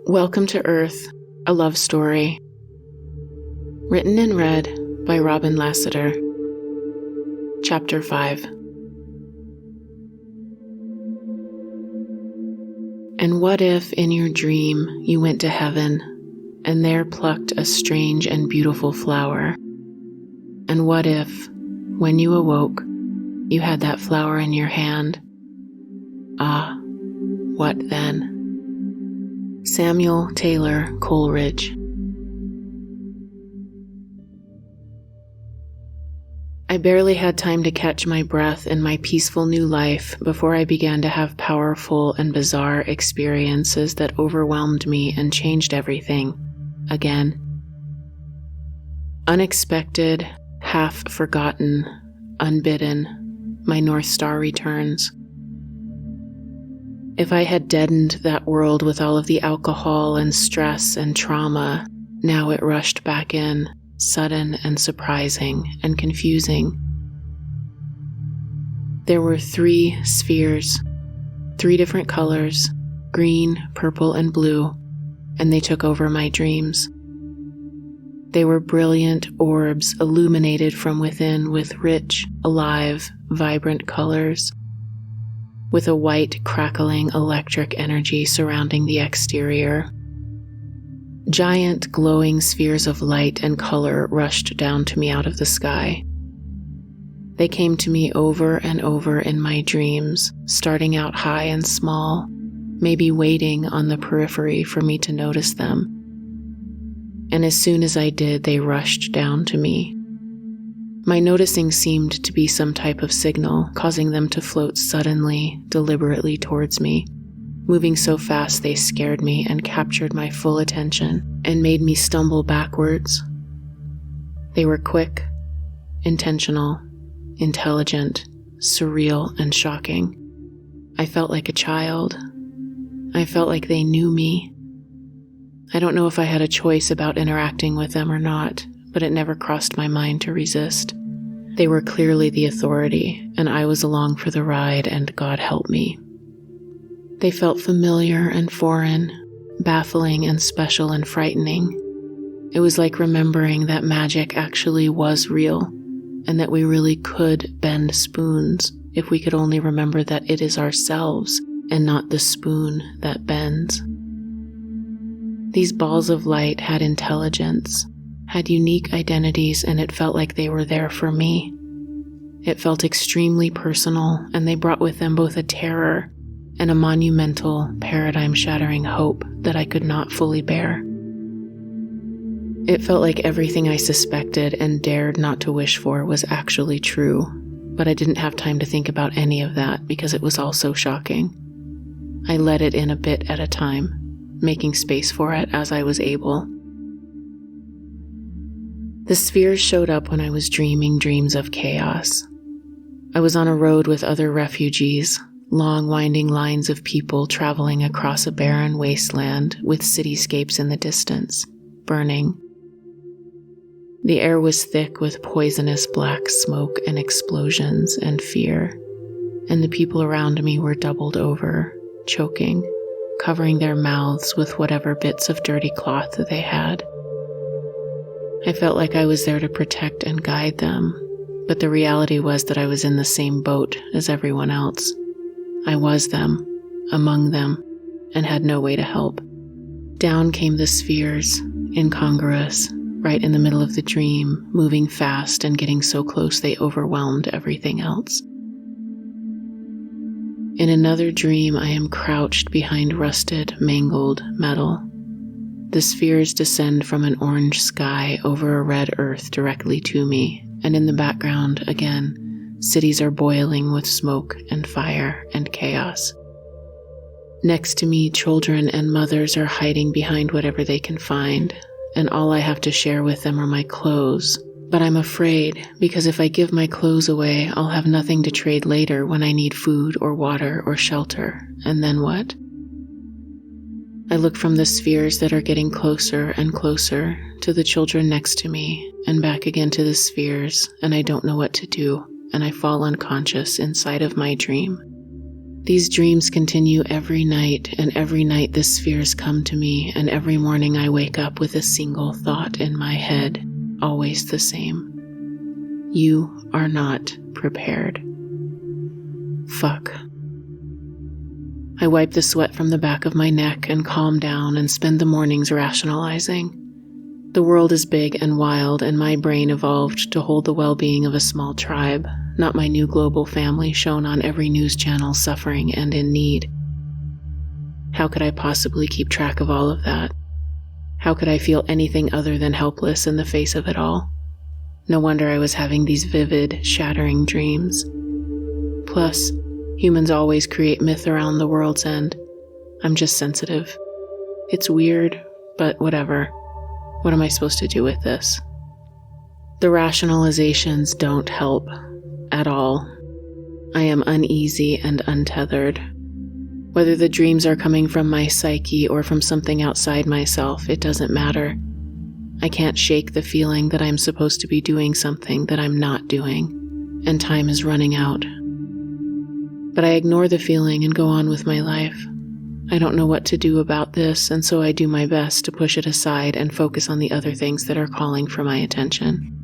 Welcome to Earth, a love story. Written and read by Robin Lassiter. Chapter 5. And what if in your dream you went to heaven and there plucked a strange and beautiful flower? And what if, when you awoke, you had that flower in your hand? Ah, what then? Samuel Taylor Coleridge. I barely had time to catch my breath in my peaceful new life before I began to have powerful and bizarre experiences that overwhelmed me and changed everything, again. Unexpected, half-forgotten, unbidden, my North Star returns. If I had deadened that world with all of the alcohol and stress and trauma, now it rushed back in, sudden and surprising and confusing. There were 3 spheres, 3 different colors, green, purple, and blue, and they took over my dreams. They were brilliant orbs illuminated from within with rich, alive, vibrant colors, with a white, crackling electric energy surrounding the exterior. Giant, glowing spheres of light and color rushed down to me out of the sky. They came to me over and over in my dreams, starting out high and small, maybe waiting on the periphery for me to notice them. And as soon as I did, they rushed down to me. My noticing seemed to be some type of signal, causing them to float suddenly, deliberately towards me. Moving so fast they scared me and captured my full attention and made me stumble backwards. They were quick, intentional, intelligent, surreal, and shocking. I felt like a child. I felt like they knew me. I don't know if I had a choice about interacting with them or not, but it never crossed my mind to resist. They were clearly the authority, and I was along for the ride, and God help me. They felt familiar and foreign, baffling and special and frightening. It was like remembering that magic actually was real, and that we really could bend spoons if we could only remember that it is ourselves and not the spoon that bends. These balls of light had intelligence, had unique identities, and it felt like they were there for me. It felt extremely personal, and they brought with them both a terror and a monumental, paradigm-shattering hope that I could not fully bear. It felt like everything I suspected and dared not to wish for was actually true, but I didn't have time to think about any of that because it was all so shocking. I let it in a bit at a time, making space for it as I was able. The spheres showed up when I was dreaming dreams of chaos. I was on a road with other refugees, long winding lines of people traveling across a barren wasteland with cityscapes in the distance, burning. The air was thick with poisonous black smoke and explosions and fear, and the people around me were doubled over, choking, covering their mouths with whatever bits of dirty cloth that they had. I felt like I was there to protect and guide them, but the reality was that I was in the same boat as everyone else. I was them, among them, and had no way to help. Down came the spheres, incongruous, right in the middle of the dream, moving fast and getting so close they overwhelmed everything else. In another dream, I am crouched behind rusted, mangled metal. The spheres descend from an orange sky over a red earth directly to me, and in the background, again, cities are boiling with smoke and fire and chaos. Next to me, children and mothers are hiding behind whatever they can find, and all I have to share with them are my clothes. But I'm afraid, because if I give my clothes away, I'll have nothing to trade later when I need food or water or shelter, and then what? I look from the spheres that are getting closer and closer to the children next to me, and back again to the spheres, and I don't know what to do, and I fall unconscious inside of my dream. These dreams continue every night, and every night the spheres come to me, and every morning I wake up with a single thought in my head, always the same. You are not prepared. Fuck. I wipe the sweat from the back of my neck and calm down and spend the mornings rationalizing. The world is big and wild, and my brain evolved to hold the well-being of a small tribe, not my new global family shown on every news channel suffering and in need. How could I possibly keep track of all of that? How could I feel anything other than helpless in the face of it all? No wonder I was having these vivid, shattering dreams. Plus, humans always create myth around the world's end. I'm just sensitive. It's weird, but whatever. What am I supposed to do with this? The rationalizations don't help at all. I am uneasy and untethered. Whether the dreams are coming from my psyche or from something outside myself, it doesn't matter. I can't shake the feeling that I'm supposed to be doing something that I'm not doing, and time is running out. But I ignore the feeling and go on with my life. I don't know what to do about this, and so I do my best to push it aside and focus on the other things that are calling for my attention.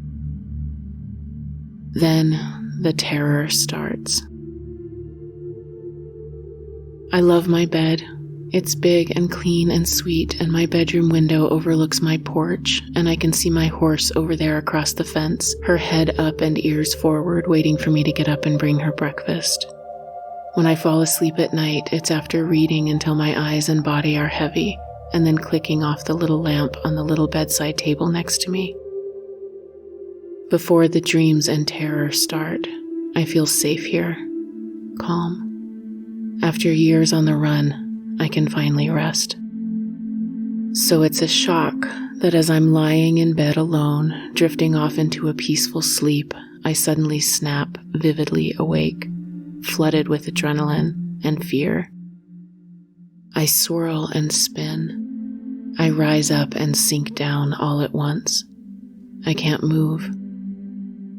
Then the terror starts. I love my bed. It's big and clean and sweet, and my bedroom window overlooks my porch, and I can see my horse over there across the fence, her head up and ears forward, waiting for me to get up and bring her breakfast. When I fall asleep at night, it's after reading until my eyes and body are heavy, and then clicking off the little lamp on the little bedside table next to me. Before the dreams and terror start, I feel safe here, calm. After years on the run, I can finally rest. So it's a shock that as I'm lying in bed alone, drifting off into a peaceful sleep, I suddenly snap vividly awake, flooded with adrenaline and fear. I swirl and spin. I rise up and sink down all at once. I can't move.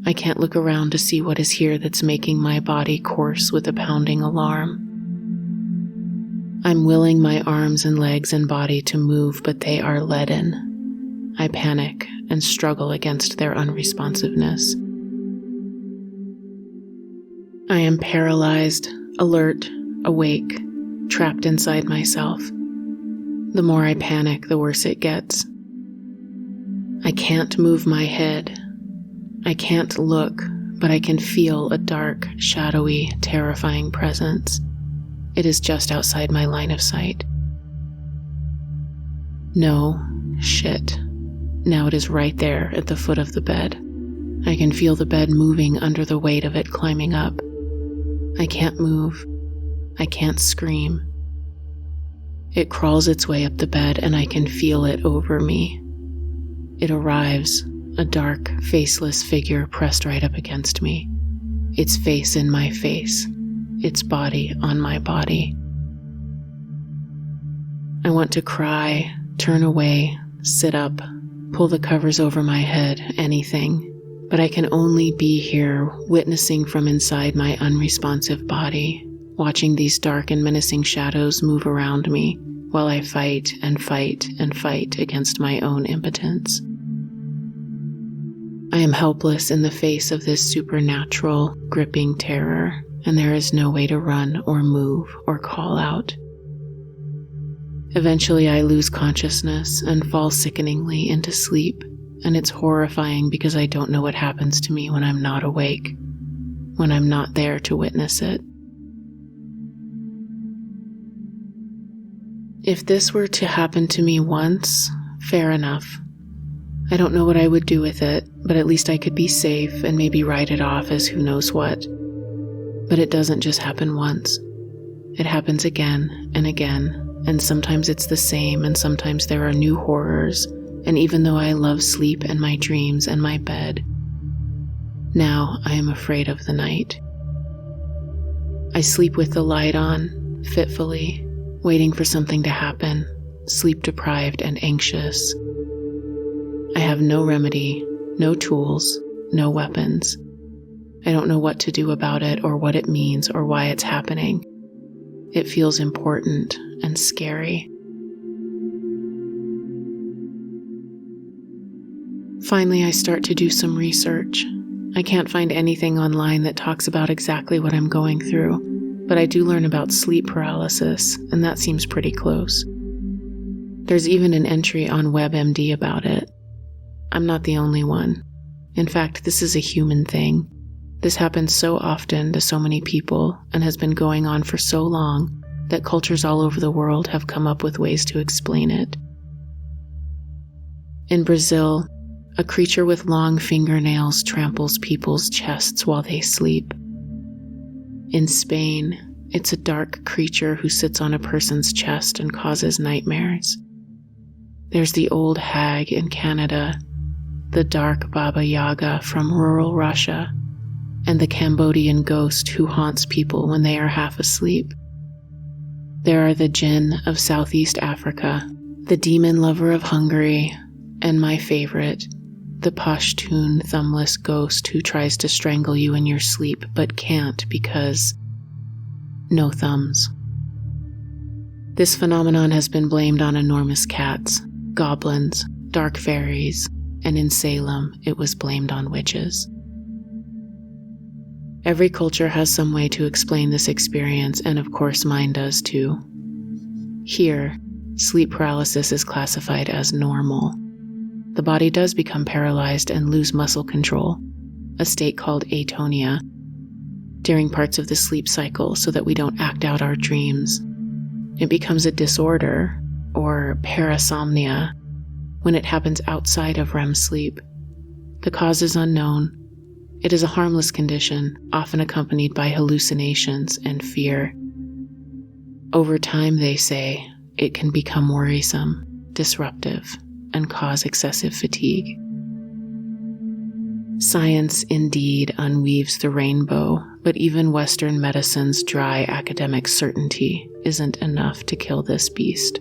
I can't look around to see what is here that's making my body course with a pounding alarm. I'm willing my arms and legs and body to move, but they are leaden. I panic and struggle against their unresponsiveness. I am paralyzed, alert, awake, trapped inside myself. The more I panic, the worse it gets. I can't move my head. I can't look, but I can feel a dark, shadowy, terrifying presence. It is just outside my line of sight. No, shit. Now it is right there at the foot of the bed. I can feel the bed moving under the weight of it climbing up. I can't move. I can't scream. It crawls its way up the bed, and I can feel it over me. It arrives, a dark, faceless figure pressed right up against me. Its face in my face. Its body on my body. I want to cry, turn away, sit up, pull the covers over my head, anything. But I can only be here, witnessing from inside my unresponsive body, watching these dark and menacing shadows move around me while I fight and fight and fight against my own impotence. I am helpless in the face of this supernatural, gripping terror, and there is no way to run or move or call out. Eventually, I lose consciousness and fall sickeningly into sleep. And it's horrifying because I don't know what happens to me when I'm not awake, when I'm not there to witness it. If this were to happen to me once, fair enough. I don't know what I would do with it, but at least I could be safe and maybe write it off as who knows what. But it doesn't just happen once. It happens again and again, and sometimes it's the same, and sometimes there are new horrors. And even though I love sleep and my dreams and my bed, now I am afraid of the night. I sleep with the light on, fitfully, waiting for something to happen, sleep-deprived and anxious. I have no remedy, no tools, no weapons. I don't know what to do about it or what it means or why it's happening. It feels important and scary. Finally, I start to do some research. I can't find anything online that talks about exactly what I'm going through, but I do learn about sleep paralysis, and that seems pretty close. There's even an entry on WebMD about it. I'm not the only one. In fact, this is a human thing. This happens so often to so many people and has been going on for so long that cultures all over the world have come up with ways to explain it. In Brazil, a creature with long fingernails tramples people's chests while they sleep. In Spain, it's a dark creature who sits on a person's chest and causes nightmares. There's the old hag in Canada, the dark Baba Yaga from rural Russia, and the Cambodian ghost who haunts people when they are half asleep. There are the jinn of Southeast Africa, the demon lover of Hungary, and my favorite, the Pashtun thumbless ghost who tries to strangle you in your sleep but can't because no thumbs. This phenomenon has been blamed on enormous cats, goblins, dark fairies, and in Salem, it was blamed on witches. Every culture has some way to explain this experience, and of course mine does too. Here, sleep paralysis is classified as normal. The body does become paralyzed and lose muscle control, a state called atonia, during parts of the sleep cycle so that we don't act out our dreams. It becomes a disorder, or parasomnia, when it happens outside of REM sleep. The cause is unknown. It is a harmless condition, often accompanied by hallucinations and fear. Over time, they say, it can become worrisome, disruptive, and cause excessive fatigue. Science indeed unweaves the rainbow, but even Western medicine's dry academic certainty isn't enough to kill this beast.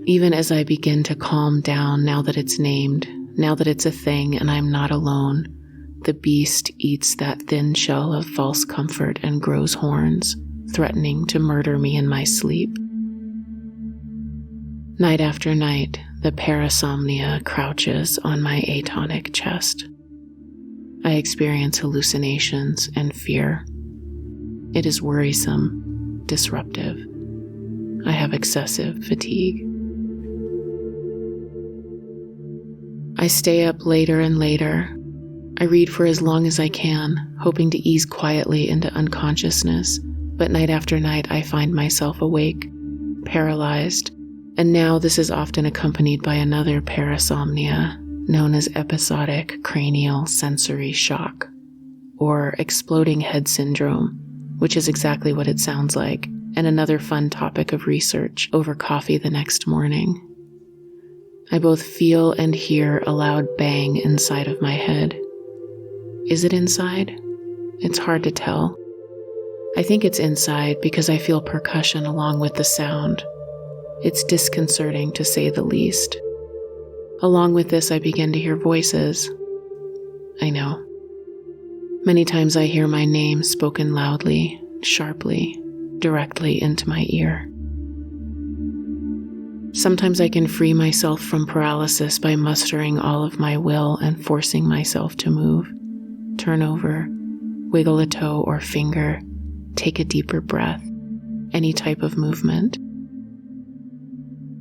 Even as I begin to calm down now that it's named, now that it's a thing and I'm not alone, the beast eats that thin shell of false comfort and grows horns, threatening to murder me in my sleep. Night after night, the parasomnia crouches on my atonic chest. I experience hallucinations and fear. It is worrisome, disruptive. I have excessive fatigue. I stay up later and later. I read for as long as I can, hoping to ease quietly into unconsciousness, but night after night I find myself awake, paralyzed, and now this is often accompanied by another parasomnia known as episodic cranial sensory shock, or exploding head syndrome, which is exactly what it sounds like, and another fun topic of research over coffee the next morning. I both feel and hear a loud bang inside of my head. Is it inside? It's hard to tell. I think it's inside because I feel percussion along with the sound. It's disconcerting to say the least. Along with this, I begin to hear voices. I know. Many times I hear my name spoken loudly, sharply, directly into my ear. Sometimes I can free myself from paralysis by mustering all of my will and forcing myself to move, turn over, wiggle a toe or finger, take a deeper breath, any type of movement.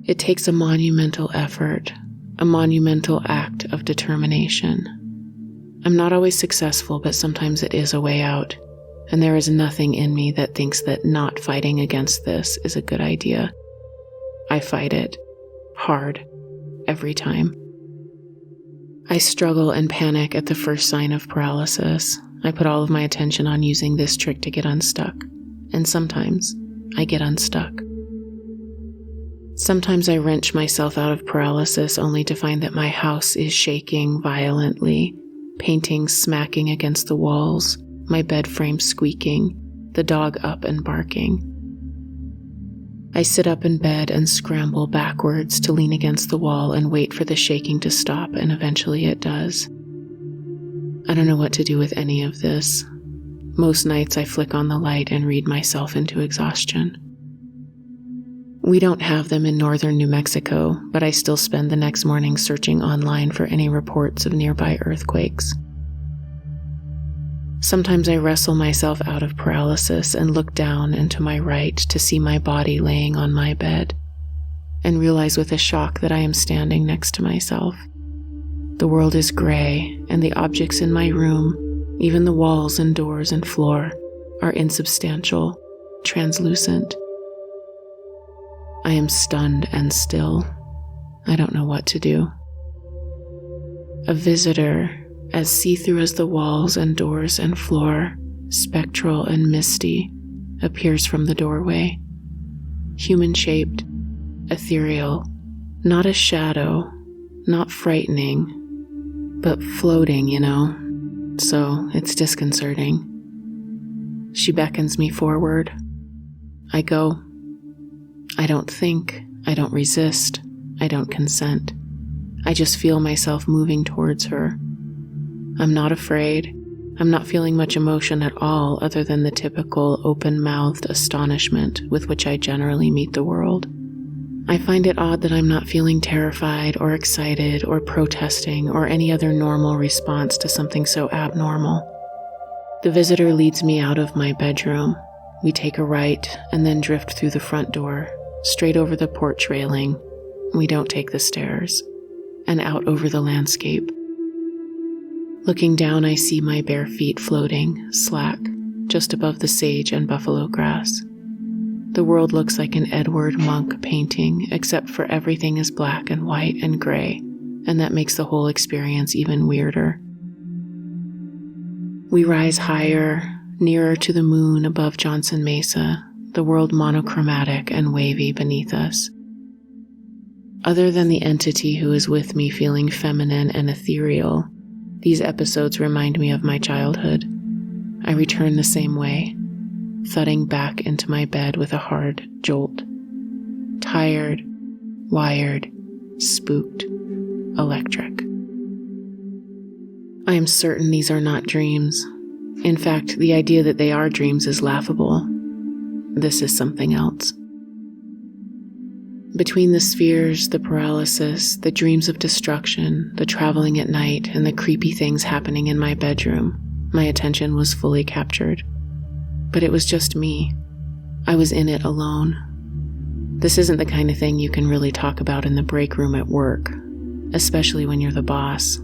It takes a monumental effort, a monumental act of determination. I'm not always successful, but sometimes it is a way out, and there is nothing in me that thinks that not fighting against this is a good idea. I fight it, hard, every time. I struggle and panic at the first sign of paralysis. I put all of my attention on using this trick to get unstuck, and sometimes I get unstuck. Sometimes I wrench myself out of paralysis only to find that my house is shaking violently, paintings smacking against the walls, my bed frame squeaking, the dog up and barking. I sit up in bed and scramble backwards to lean against the wall and wait for the shaking to stop, and eventually it does. I don't know what to do with any of this. Most nights I flick on the light and read myself into exhaustion. We don't have them in northern New Mexico, but I still spend the next morning searching online for any reports of nearby earthquakes. Sometimes I wrestle myself out of paralysis and look down and to my right to see my body laying on my bed, and realize with a shock that I am standing next to myself. The world is gray, and the objects in my room, even the walls and doors and floor, are insubstantial, translucent. I am stunned and still. I don't know what to do. A visitor, as see-through as the walls and doors and floor, spectral and misty, appears from the doorway. Human-shaped, ethereal, not a shadow, not frightening, but floating, so it's disconcerting. She beckons me forward. I go. I don't think, I don't resist, I don't consent. I just feel myself moving towards her. I'm not afraid. I'm not feeling much emotion at all other than the typical open-mouthed astonishment with which I generally meet the world. I find it odd that I'm not feeling terrified or excited or protesting or any other normal response to something so abnormal. The visitor leads me out of my bedroom. We take a right and then drift through the front door, straight over the porch railing. We don't take the stairs, and out over the landscape. Looking down, I see my bare feet floating, slack, just above the sage and buffalo grass. The world looks like an Edward Munch painting, except for everything is black and white and gray, and that makes the whole experience even weirder. We rise higher, nearer to the moon above Johnson Mesa, the world monochromatic and wavy beneath us. Other than the entity who is with me feeling feminine and ethereal, these episodes remind me of my childhood. I return the same way, thudding back into my bed with a hard jolt. Tired, wired, spooked, electric. I am certain these are not dreams. In fact, the idea that they are dreams is laughable. This is something else. Between the spheres, the paralysis, the dreams of destruction, the traveling at night, and the creepy things happening in my bedroom, my attention was fully captured. But it was just me. I was in it alone. This isn't the kind of thing you can really talk about in the break room at work, especially when you're the boss,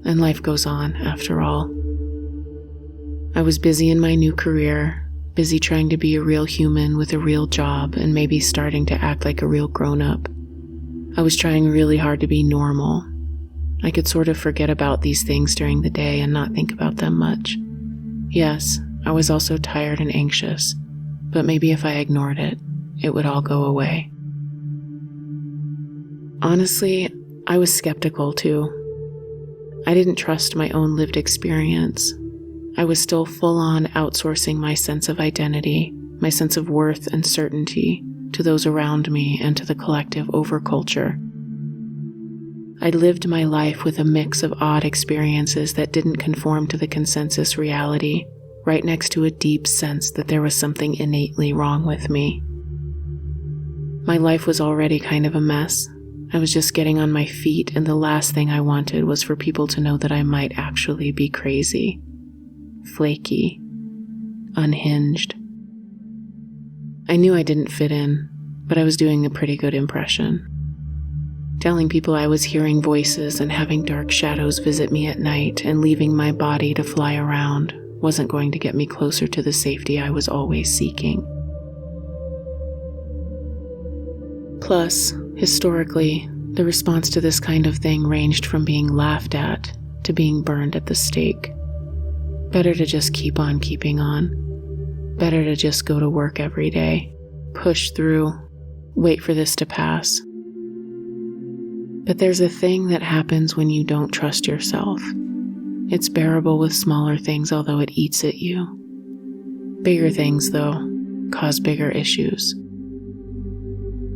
and life goes on after all. I was busy in my new career, busy trying to be a real human with a real job and maybe starting to act like a real grown-up. I was trying really hard to be normal. I could sort of forget about these things during the day and not think about them much. Yes, I was also tired and anxious, but maybe if I ignored it, it would all go away. Honestly, I was skeptical too. I didn't trust my own lived experience. I was still full-on outsourcing my sense of identity, my sense of worth and certainty, to those around me and to the collective overculture. I'd lived my life with a mix of odd experiences that didn't conform to the consensus reality, right next to a deep sense that there was something innately wrong with me. My life was already kind of a mess. I was just getting on my feet, and the last thing I wanted was for people to know that I might actually be crazy. Flaky, unhinged. I knew I didn't fit in, but I was doing a pretty good impression. Telling people I was hearing voices and having dark shadows visit me at night and leaving my body to fly around wasn't going to get me closer to the safety I was always seeking. Plus, historically, the response to this kind of thing ranged from being laughed at to being burned at the stake. Better to just keep on keeping on. Better to just go to work every day, push through, wait for this to pass. But there's a thing that happens when you don't trust yourself. It's bearable with smaller things, although it eats at you. Bigger things, though, cause bigger issues.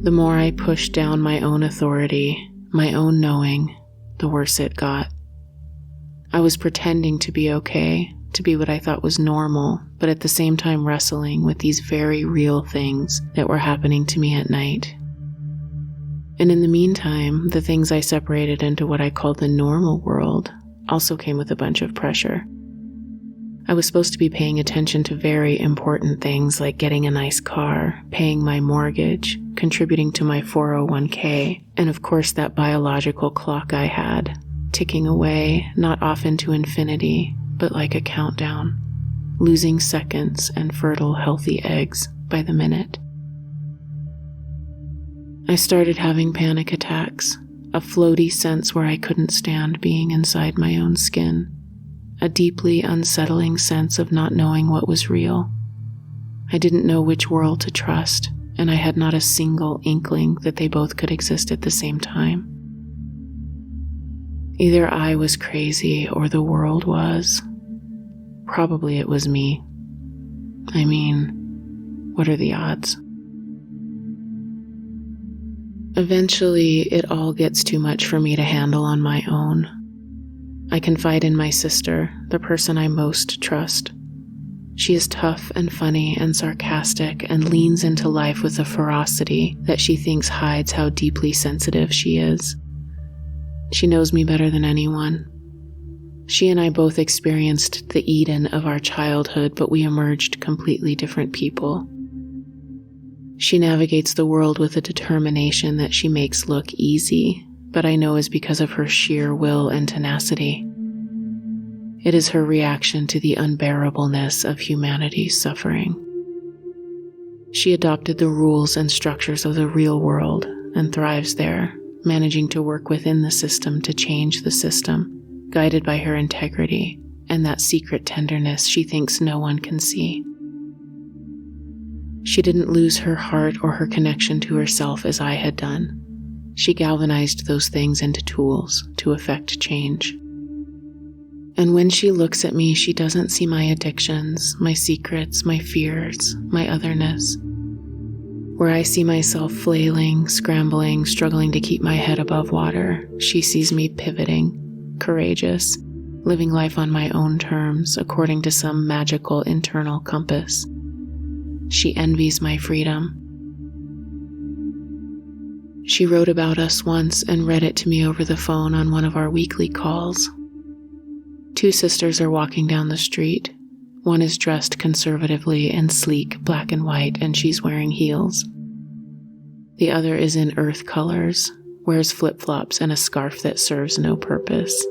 The more I pushed down my own authority, my own knowing, the worse it got. I was pretending to be okay, to be what I thought was normal, but at the same time wrestling with these very real things that were happening to me at night. And in the meantime, the things I separated into what I called the normal world also came with a bunch of pressure. I was supposed to be paying attention to very important things like getting a nice car, paying my mortgage, contributing to my 401k, and of course that biological clock I had, ticking away, not off into infinity, but like a countdown, losing seconds and fertile, healthy eggs by the minute. I started having panic attacks, a floaty sense where I couldn't stand being inside my own skin, a deeply unsettling sense of not knowing what was real. I didn't know which world to trust, and I had not a single inkling that they both could exist at the same time. Either I was crazy or the world was. Probably it was me. I mean, what are the odds? Eventually, it all gets too much for me to handle on my own. I confide in my sister, the person I most trust. She is tough and funny and sarcastic and leans into life with a ferocity that she thinks hides how deeply sensitive she is. She knows me better than anyone. She and I both experienced the Eden of our childhood, but we emerged completely different people. She navigates the world with a determination that she makes look easy, but I know is because of her sheer will and tenacity. It is her reaction to the unbearableness of humanity's suffering. She adopted the rules and structures of the real world and thrives there, managing to work within the system to change the system, guided by her integrity and that secret tenderness she thinks no one can see. She didn't lose her heart or her connection to herself as I had done. She galvanized those things into tools to effect change. And when she looks at me, she doesn't see my addictions, my secrets, my fears, my otherness. Where I see myself flailing, scrambling, struggling to keep my head above water, she sees me pivoting, courageous, living life on my own terms according to some magical internal compass. She envies my freedom. She wrote about us once and read it to me over the phone on one of our weekly calls. Two sisters are walking down the street. One is dressed conservatively in sleek black and white, and she's wearing heels. The other is in earth colors, wears flip-flops and a scarf that serves no purpose.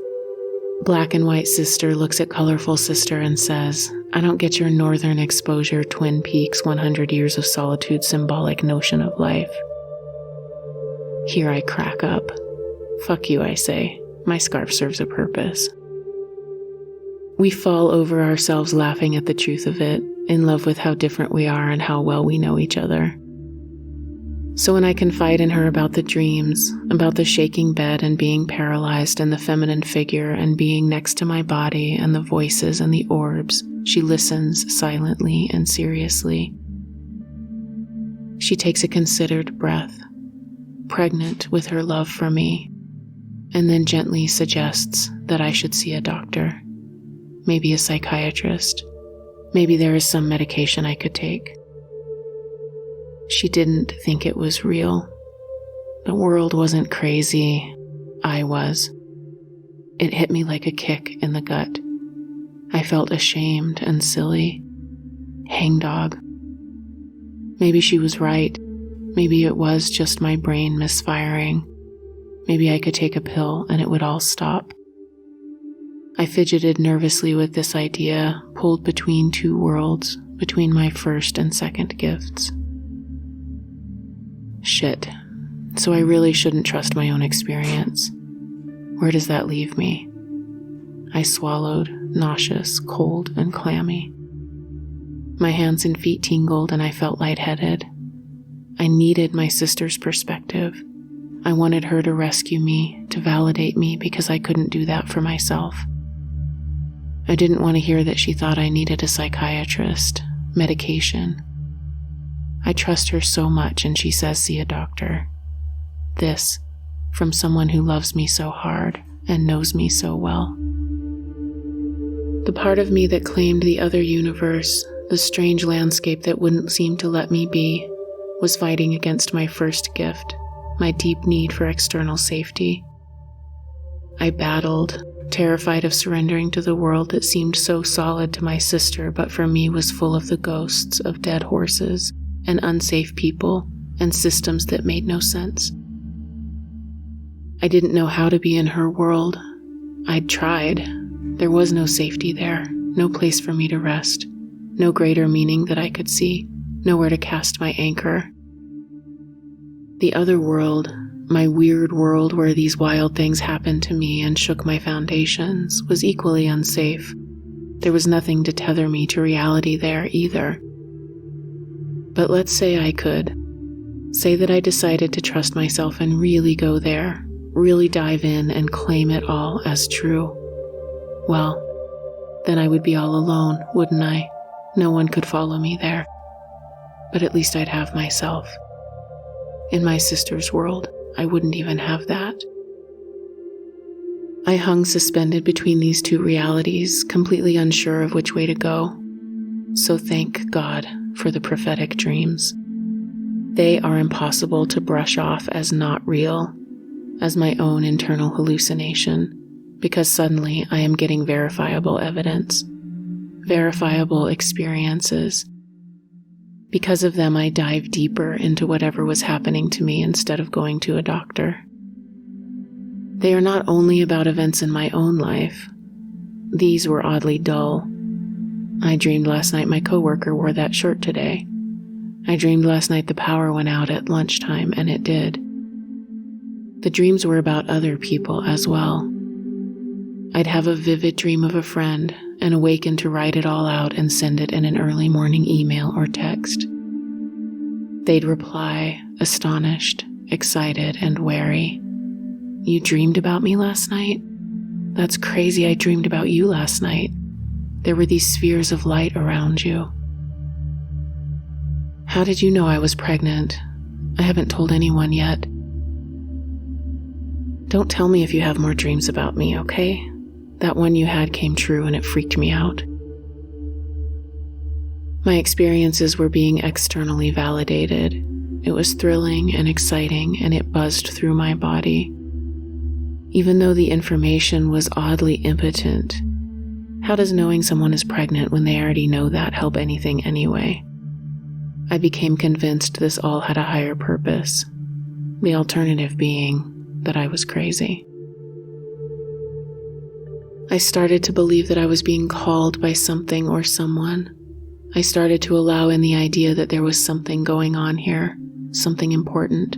Black and white sister looks at colorful sister and says, "I don't get your northern exposure, Twin Peaks, 100 years of solitude symbolic notion of life." Here I crack up. "Fuck you," I say. "My scarf serves a purpose." We fall over ourselves laughing at the truth of it, in love with how different we are and how well we know each other. So when I confide in her about the dreams, about the shaking bed and being paralyzed and the feminine figure and being next to my body and the voices and the orbs, she listens silently and seriously. She takes a considered breath, pregnant with her love for me, and then gently suggests that I should see a doctor, maybe a psychiatrist. Maybe there is some medication I could take. She didn't think it was real. The world wasn't crazy. I was. It hit me like a kick in the gut. I felt ashamed and silly. Hangdog. Maybe she was right. Maybe it was just my brain misfiring. Maybe I could take a pill and it would all stop. I fidgeted nervously with this idea, pulled between two worlds, between my first and second gifts. Shit. So I really shouldn't trust my own experience. Where does that leave me? I swallowed, nauseous, cold, and clammy. My hands and feet tingled and I felt lightheaded. I needed my sister's perspective. I wanted her to rescue me, to validate me, because I couldn't do that for myself. I didn't want to hear that she thought I needed a psychiatrist, medication. I trust her so much and she says see a doctor. This, from someone who loves me so hard and knows me so well. The part of me that claimed the other universe, the strange landscape that wouldn't seem to let me be, was fighting against my first gift, my deep need for external safety. I battled, terrified of surrendering to the world that seemed so solid to my sister, but for me was full of the ghosts of dead horses and unsafe people and systems that made no sense. I didn't know how to be in her world. I'd tried. There was no safety there, no place for me to rest, no greater meaning that I could see, nowhere to cast my anchor. The other world, my weird world where these wild things happened to me and shook my foundations, was equally unsafe. There was nothing to tether me to reality there either. But let's say I could. Say that I decided to trust myself and really go there, really dive in and claim it all as true. Well, then I would be all alone, wouldn't I? No one could follow me there. But at least I'd have myself. In my sister's world, I wouldn't even have that. I hung suspended between these two realities, completely unsure of which way to go. So thank God for the prophetic dreams. They are impossible to brush off as not real, as my own internal hallucination, because suddenly I am getting verifiable evidence, verifiable experiences. Because of them, I dive deeper into whatever was happening to me instead of going to a doctor. They are not only about events in my own life. These were oddly dull. I dreamed last night my coworker wore that shirt today. I dreamed last night the power went out at lunchtime, and it did. The dreams were about other people as well. I'd have a vivid dream of a friend and awaken to write it all out and send it in an early morning email or text. They'd reply, astonished, excited, and wary. You dreamed about me last night? That's crazy, I dreamed about you last night. There were these spheres of light around you. How did you know I was pregnant? I haven't told anyone yet. Don't tell me if you have more dreams about me, okay? That one you had came true and it freaked me out. My experiences were being externally validated. It was thrilling and exciting, and it buzzed through my body. Even though the information was oddly impotent, how does knowing someone is pregnant when they already know that help anything anyway? I became convinced this all had a higher purpose, the alternative being that I was crazy. I started to believe that I was being called by something or someone. I started to allow in the idea that there was something going on here, something important.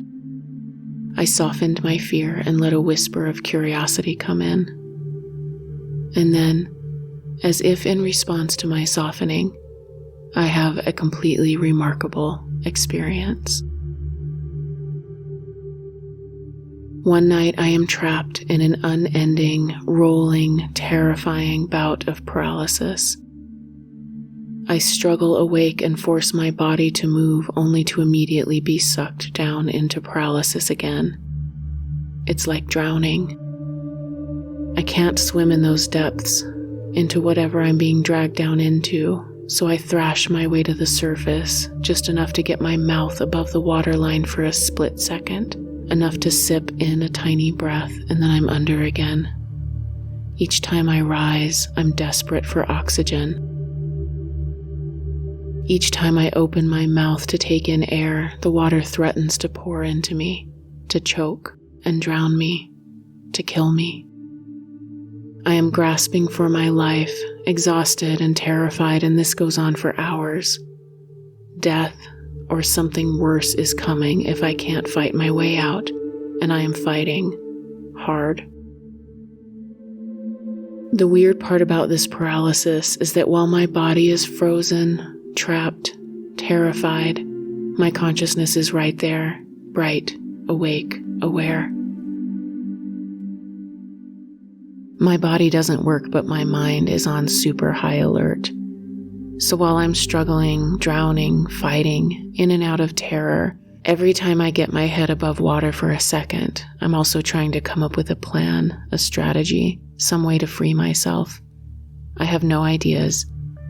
I softened my fear and let a whisper of curiosity come in. And then, as if in response to my softening, I have a completely remarkable experience. One night I am trapped in an unending, rolling, terrifying bout of paralysis. I struggle awake and force my body to move only to immediately be sucked down into paralysis again. It's like drowning. I can't swim in those depths, into whatever I'm being dragged down into, so I thrash my way to the surface, just enough to get my mouth above the waterline for a split second. Enough to sip in a tiny breath, and then I'm under again. Each time I rise, I'm desperate for oxygen. Each time I open my mouth to take in air, the water threatens to pour into me, to choke and drown me, to kill me. I am grasping for my life, exhausted and terrified, and this goes on for hours. Death, or something worse, is coming if I can't fight my way out, and I am fighting hard. The weird part about this paralysis is that while my body is frozen, trapped, terrified, my consciousness is right there, bright, awake, aware. My body doesn't work, but my mind is on super high alert. So while I'm struggling, drowning, fighting, in and out of terror, every time I get my head above water for a second, I'm also trying to come up with a plan, a strategy, some way to free myself. I have no ideas,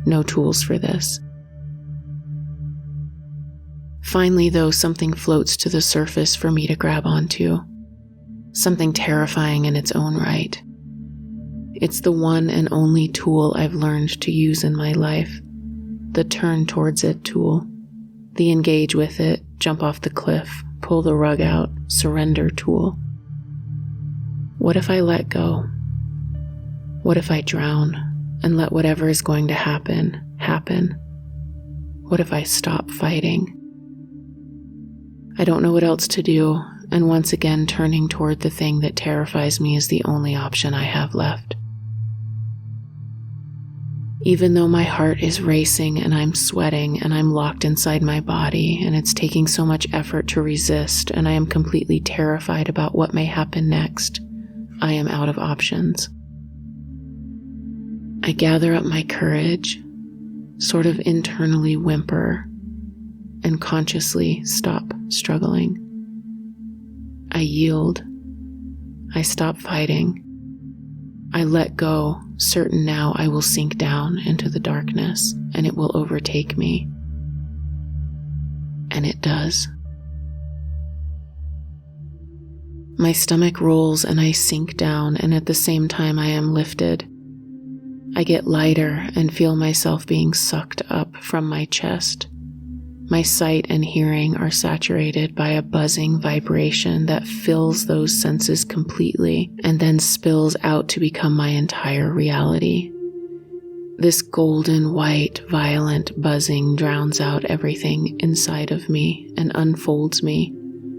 no tools for this. Finally, though, something floats to the surface for me to grab onto. Something terrifying in its own right. It's the one and only tool I've learned to use in my life. The turn towards it tool. The engage with it, jump off the cliff, pull the rug out, surrender tool. What if I let go? What if I drown and let whatever is going to happen, happen? What if I stop fighting? I don't know what else to do, and once again turning toward the thing that terrifies me is the only option I have left. Even though my heart is racing and I'm sweating and I'm locked inside my body and it's taking so much effort to resist and I am completely terrified about what may happen next, I am out of options. I gather up my courage, sort of internally whimper, and consciously stop struggling. I yield. I stop fighting. I let go, certain now I will sink down into the darkness and it will overtake me. And it does. My stomach rolls and I sink down, and at the same time I am lifted. I get lighter and feel myself being sucked up from my chest. My sight and hearing are saturated by a buzzing vibration that fills those senses completely and then spills out to become my entire reality. This golden white, violent buzzing drowns out everything inside of me and unfolds me,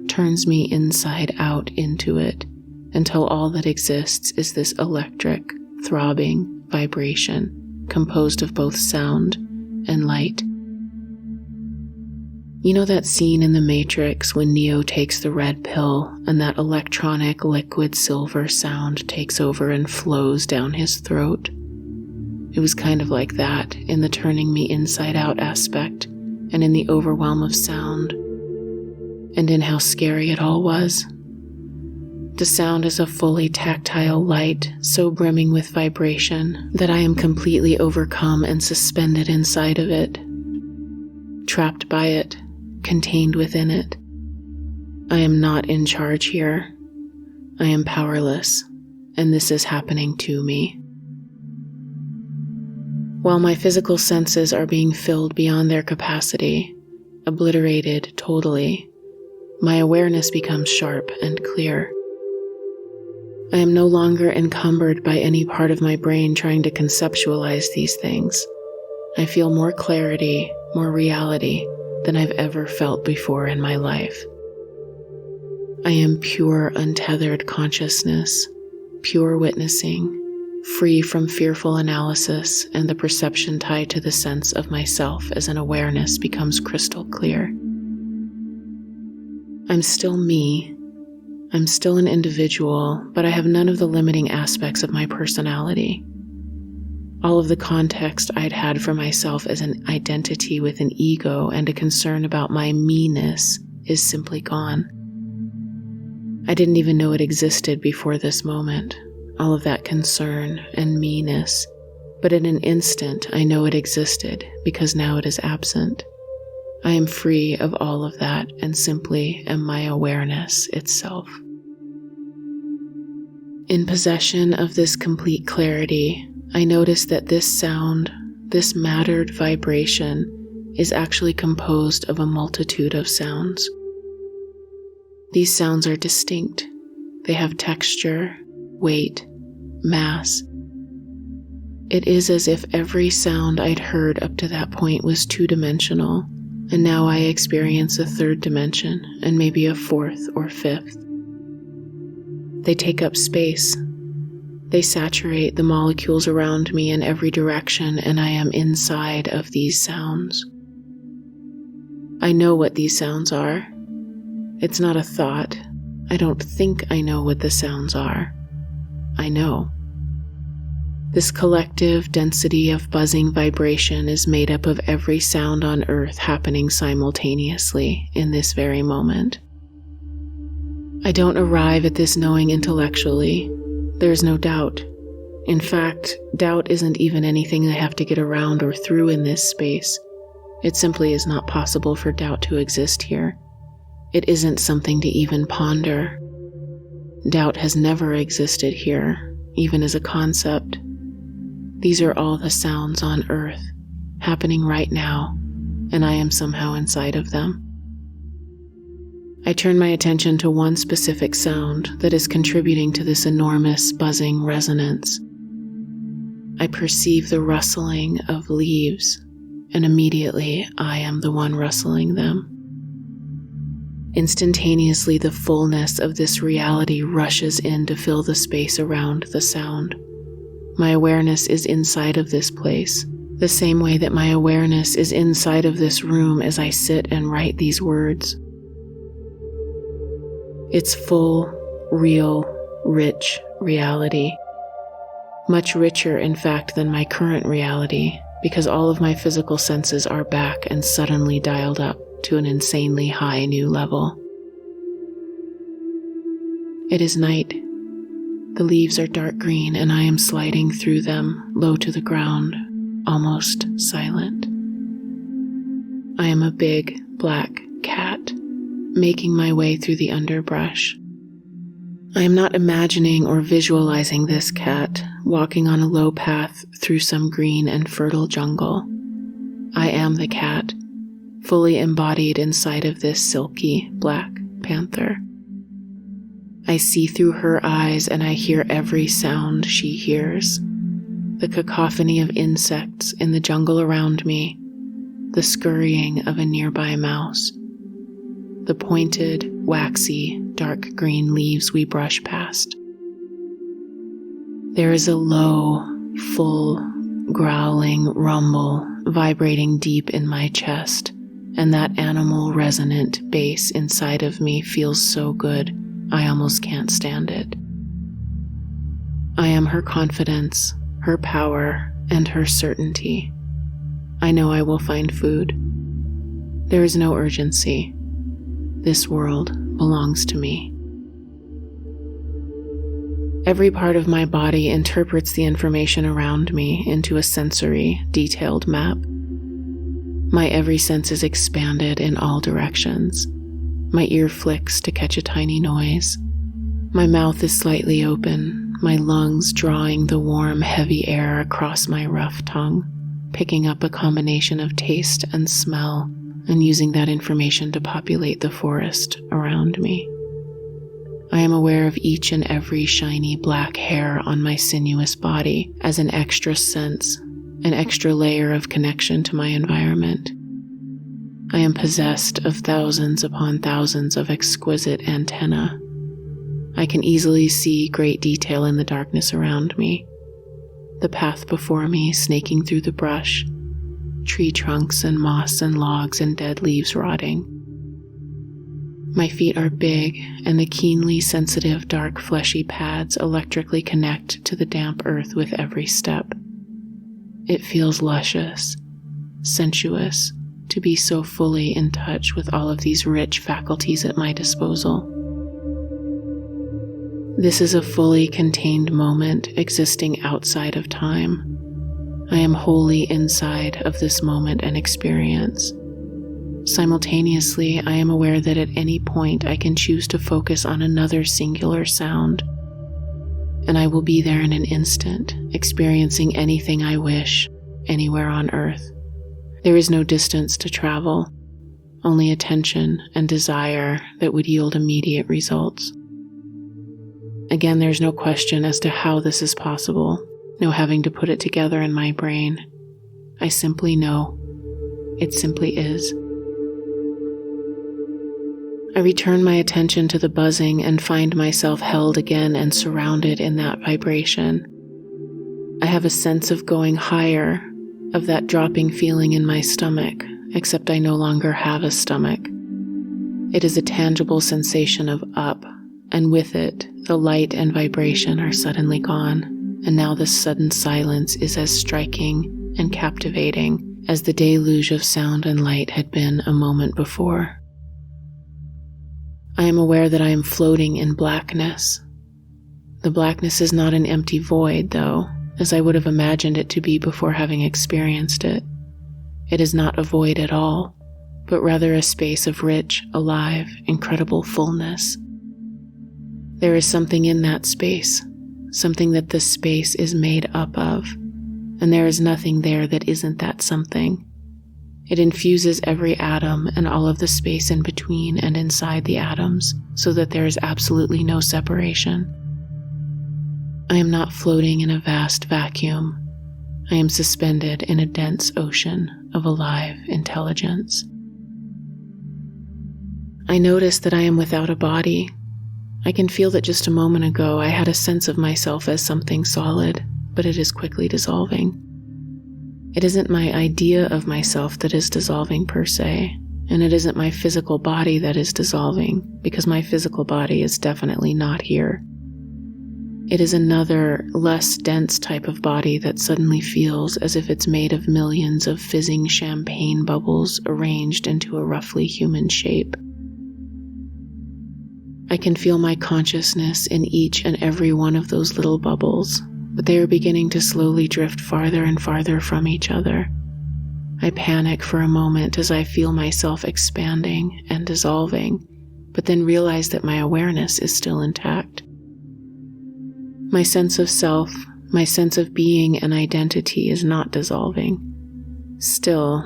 turns me inside out into it, until all that exists is this electric, throbbing vibration composed of both sound and light. You know that scene in The Matrix when Neo takes the red pill and that electronic liquid silver sound takes over and flows down his throat? It was kind of like that in the turning me inside out aspect and in the overwhelm of sound and in how scary it all was. The sound is a fully tactile light so brimming with vibration that I am completely overcome and suspended inside of it, trapped by it, contained within it. I am not in charge here. I am powerless, and this is happening to me. While my physical senses are being filled beyond their capacity, obliterated totally, my awareness becomes sharp and clear. I am no longer encumbered by any part of my brain trying to conceptualize these things. I feel more clarity, more reality than I've ever felt before in my life. I am pure, untethered consciousness, pure witnessing, free from fearful analysis, and the perception tied to the sense of myself as an awareness becomes crystal clear. I'm still me. I'm still an individual, but I have none of the limiting aspects of my personality. All of the context I'd had for myself as an identity with an ego and a concern about my me-ness is simply gone. I didn't even know it existed before this moment, all of that concern and me-ness, but in an instant I know it existed because now it is absent. I am free of all of that and simply am my awareness itself. In possession of this complete clarity, I notice that this sound, this mattered vibration, is actually composed of a multitude of sounds. These sounds are distinct. They have texture, weight, mass. It is as if every sound I'd heard up to that point was two-dimensional, and now I experience a third dimension and maybe a fourth or fifth. They take up space. They saturate the molecules around me in every direction, and I am inside of these sounds. I know what these sounds are. It's not a thought. I don't think I know what the sounds are. I know. This collective density of buzzing vibration is made up of every sound on Earth happening simultaneously in this very moment. I don't arrive at this knowing intellectually. There is no doubt. In fact, doubt isn't even anything I have to get around or through in this space. It simply is not possible for doubt to exist here. It isn't something to even ponder. Doubt has never existed here, even as a concept. These are all the sounds on Earth, happening right now, and I am somehow inside of them. I turn my attention to one specific sound that is contributing to this enormous buzzing resonance. I perceive the rustling of leaves, and immediately I am the one rustling them. Instantaneously, the fullness of this reality rushes in to fill the space around the sound. My awareness is inside of this place, the same way that my awareness is inside of this room as I sit and write these words. It's full, real, rich reality. Much richer, in fact, than my current reality, because all of my physical senses are back and suddenly dialed up to an insanely high new level. It is night. The leaves are dark green and I am sliding through them, low to the ground, almost silent. I am a big, black cat, making my way through the underbrush. I am not imagining or visualizing this cat walking on a low path through some green and fertile jungle. I am the cat, fully embodied inside of this silky black panther. I see through her eyes and I hear every sound she hears. The cacophony of insects in the jungle around me, the scurrying of a nearby mouse, the pointed, waxy, dark green leaves we brush past. There is a low, full, growling rumble vibrating deep in my chest, and that animal resonant bass inside of me feels so good, I almost can't stand it. I am her confidence, her power, and her certainty. I know I will find food. There is no urgency. This world belongs to me. Every part of my body interprets the information around me into a sensory, detailed map. My every sense is expanded in all directions. My ear flicks to catch a tiny noise. My mouth is slightly open, my lungs drawing the warm, heavy air across my rough tongue, picking up a combination of taste and smell, and using that information to populate the forest around me. I am aware of each and every shiny black hair on my sinuous body as an extra sense, an extra layer of connection to my environment. I am possessed of thousands upon thousands of exquisite antennae. I can easily see great detail in the darkness around me. The path before me snaking through the brush, tree trunks and moss and logs and dead leaves rotting. My feet are big, and the keenly sensitive dark fleshy pads electrically connect to the damp earth with every step. It feels luscious, sensuous, to be so fully in touch with all of these rich faculties at my disposal. This is a fully contained moment existing outside of time. I am wholly inside of this moment and experience. Simultaneously, I am aware that at any point I can choose to focus on another singular sound, and I will be there in an instant, experiencing anything I wish, anywhere on Earth. There is no distance to travel, only attention and desire that would yield immediate results. Again, there's no question as to how this is possible, no having to put it together in my brain. I simply know. It simply is. I return my attention to the buzzing and find myself held again and surrounded in that vibration. I have a sense of going higher, of that dropping feeling in my stomach, except I no longer have a stomach. It is a tangible sensation of up, and with it, the light and vibration are suddenly gone, and now this sudden silence is as striking and captivating as the deluge of sound and light had been a moment before. I am aware that I am floating in blackness. The blackness is not an empty void, though, as I would have imagined it to be before having experienced it. It is not a void at all, but rather a space of rich, alive, incredible fullness. There is something in that space, something that this space is made up of, and there is nothing there that isn't that something. It infuses every atom and all of the space in between and inside the atoms, so that there is absolutely no separation. I am not floating in a vast vacuum. I am suspended in a dense ocean of alive intelligence. I notice that I am without a body. I can feel that just a moment ago I had a sense of myself as something solid, but it is quickly dissolving. It isn't my idea of myself that is dissolving per se, and it isn't my physical body that is dissolving, because my physical body is definitely not here. It is another, less dense type of body that suddenly feels as if it's made of millions of fizzing champagne bubbles arranged into a roughly human shape. I can feel my consciousness in each and every one of those little bubbles, but they are beginning to slowly drift farther and farther from each other. I panic for a moment as I feel myself expanding and dissolving, but then realize that my awareness is still intact. My sense of self, my sense of being and identity is not dissolving. Still,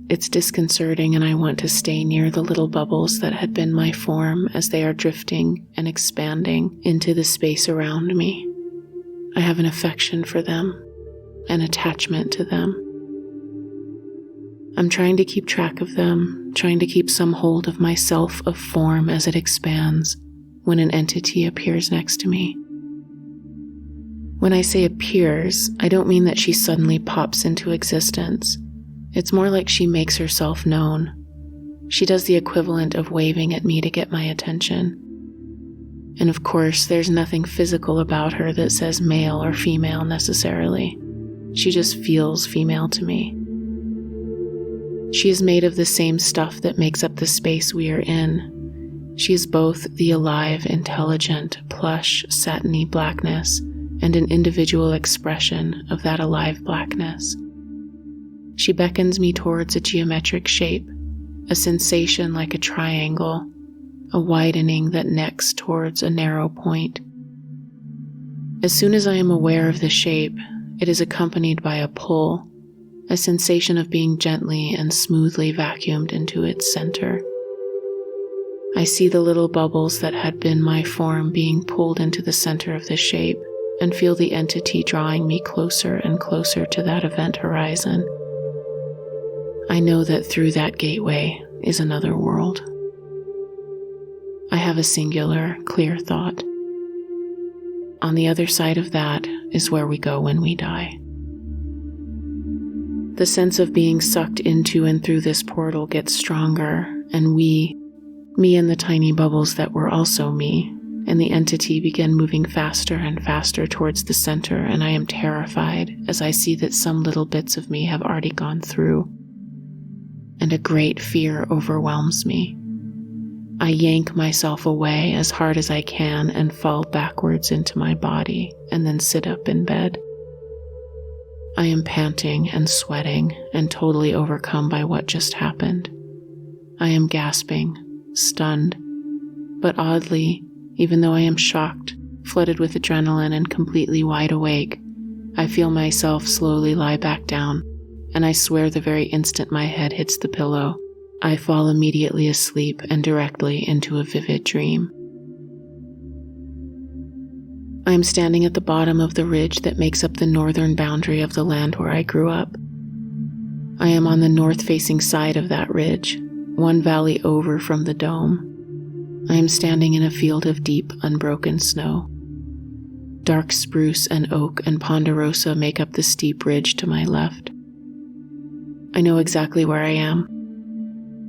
it's disconcerting, and I want to stay near the little bubbles that had been my form as they are drifting and expanding into the space around me. I have an affection for them, an attachment to them. I'm trying to keep track of them, trying to keep some hold of myself of form as it expands, when an entity appears next to me. When I say appears, I don't mean that she suddenly pops into existence. It's more like she makes herself known. She does the equivalent of waving at me to get my attention. And of course, there's nothing physical about her that says male or female necessarily. She just feels female to me. She is made of the same stuff that makes up the space we are in. She is both the alive, intelligent, plush, satiny blackness and an individual expression of that alive blackness. She beckons me towards a geometric shape, a sensation like a triangle, a widening that necks towards a narrow point. As soon as I am aware of the shape, it is accompanied by a pull, a sensation of being gently and smoothly vacuumed into its center. I see the little bubbles that had been my form being pulled into the center of the shape, and feel the entity drawing me closer and closer to that event horizon. I know that through that gateway is another world. I have a singular, clear thought. On the other side of that is where we go when we die. The sense of being sucked into and through this portal gets stronger, and me and the tiny bubbles that were also me, and the entity begin moving faster and faster towards the center, and I am terrified as I see that some little bits of me have already gone through, and a great fear overwhelms me. I yank myself away as hard as I can and fall backwards into my body, and then sit up in bed. I am panting and sweating and totally overcome by what just happened. I am gasping, stunned, but oddly, even though I am shocked, flooded with adrenaline and completely wide awake, I feel myself slowly lie back down, and I swear the very instant my head hits the pillow, I fall immediately asleep and directly into a vivid dream. I am standing at the bottom of the ridge that makes up the northern boundary of the land where I grew up. I am on the north-facing side of that ridge, one valley over from the dome. I am standing in a field of deep, unbroken snow. Dark spruce and oak and ponderosa make up the steep ridge to my left. I know exactly where I am.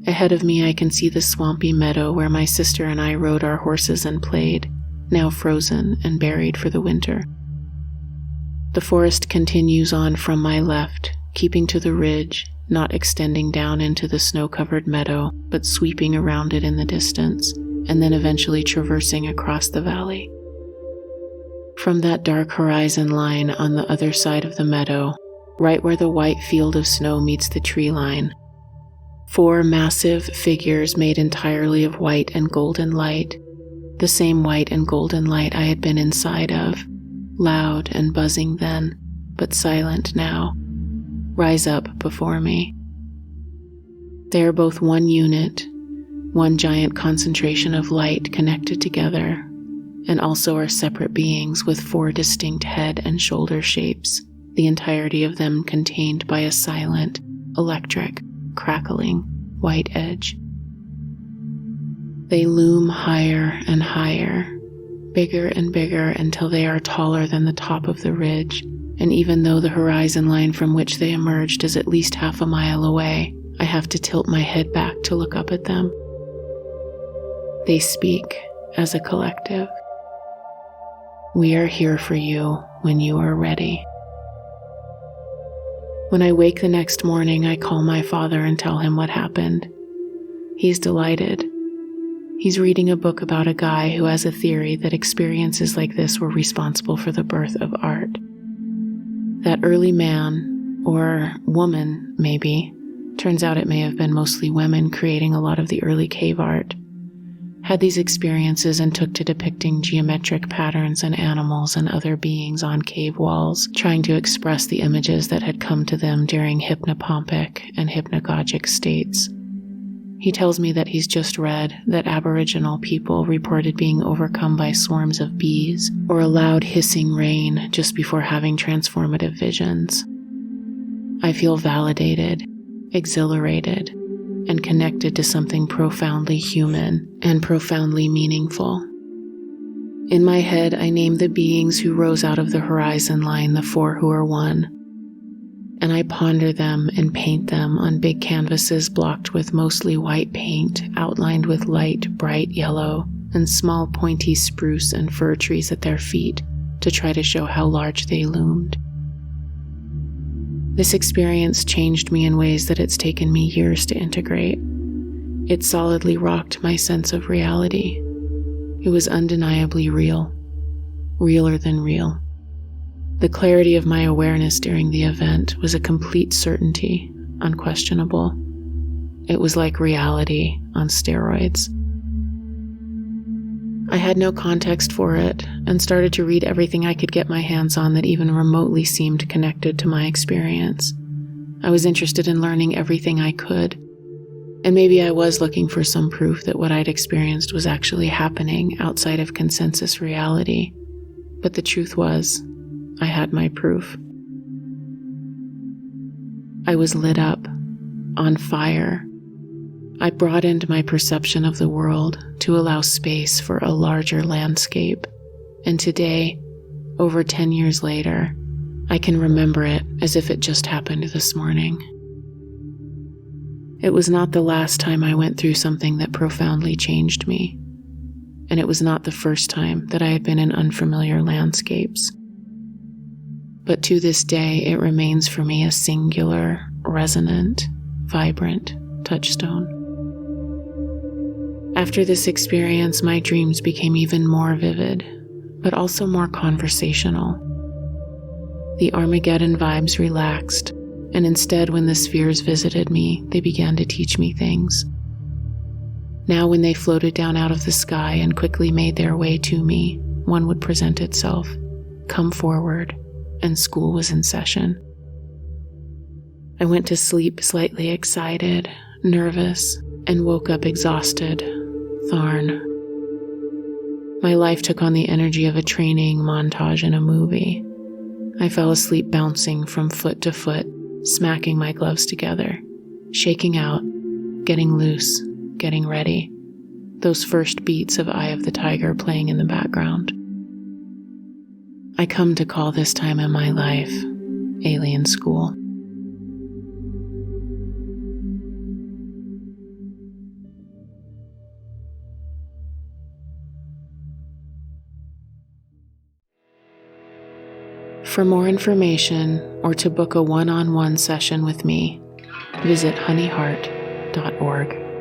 Ahead of me I can see the swampy meadow where my sister and I rode our horses and played, now frozen and buried for the winter. The forest continues on from my left, keeping to the ridge, not extending down into the snow-covered meadow, but sweeping around it in the distance, and then eventually traversing across the valley. From that dark horizon line on the other side of the meadow, right where the white field of snow meets the tree line, 4 massive figures made entirely of white and golden light, the same white and golden light I had been inside of, loud and buzzing then, but silent now, rise up before me. They are both one unit, one giant concentration of light connected together, and also are separate beings with 4 distinct head and shoulder shapes, the entirety of them contained by a silent, electric, crackling, white edge. They loom higher and higher, bigger and bigger until they are taller than the top of the ridge, and even though the horizon line from which they emerged is at least half a mile away, I have to tilt my head back to look up at them. They speak as a collective. We are here for you when you are ready. When I wake the next morning, I call my father and tell him what happened. He's delighted. He's reading a book about a guy who has a theory that experiences like this were responsible for the birth of art. That early man, or woman maybe, turns out it may have been mostly women creating a lot of the early cave art, had these experiences and took to depicting geometric patterns and animals and other beings on cave walls, trying to express the images that had come to them during hypnopompic and hypnagogic states. He tells me that he's just read that Aboriginal people reported being overcome by swarms of bees or a loud hissing rain just before having transformative visions. I feel validated, exhilarated, and connected to something profoundly human and profoundly meaningful. In my head, I name the beings who rose out of the horizon line the 4 who are one, and I ponder them and paint them on big canvases blocked with mostly white paint, outlined with light, bright yellow, and small pointy spruce and fir trees at their feet to try to show how large they loomed. This experience changed me in ways that it's taken me years to integrate. It solidly rocked my sense of reality. It was undeniably real, realer than real. The clarity of my awareness during the event was a complete certainty, unquestionable. It was like reality on steroids. I had no context for it and started to read everything I could get my hands on that even remotely seemed connected to my experience. I was interested in learning everything I could, and maybe I was looking for some proof that what I'd experienced was actually happening outside of consensus reality. But the truth was, I had my proof. I was lit up, on fire. I broadened my perception of the world to allow space for a larger landscape, and today, over 10 years later, I can remember it as if it just happened this morning. It was not the last time I went through something that profoundly changed me, and it was not the first time that I had been in unfamiliar landscapes. But to this day, it remains for me a singular, resonant, vibrant touchstone. After this experience, my dreams became even more vivid, but also more conversational. The Armageddon vibes relaxed, and instead, when the spheres visited me, they began to teach me things. Now, when they floated down out of the sky and quickly made their way to me, one would present itself, come forward, and school was in session. I went to sleep slightly excited, nervous, and woke up exhausted, Tharn. My life took on the energy of a training montage in a movie. I fell asleep bouncing from foot to foot, smacking my gloves together, shaking out, getting loose, getting ready. Those first beats of Eye of the Tiger playing in the background. I come to call this time in my life alien school. For more information or to book a one-on-one session with me, visit honeyheart.org.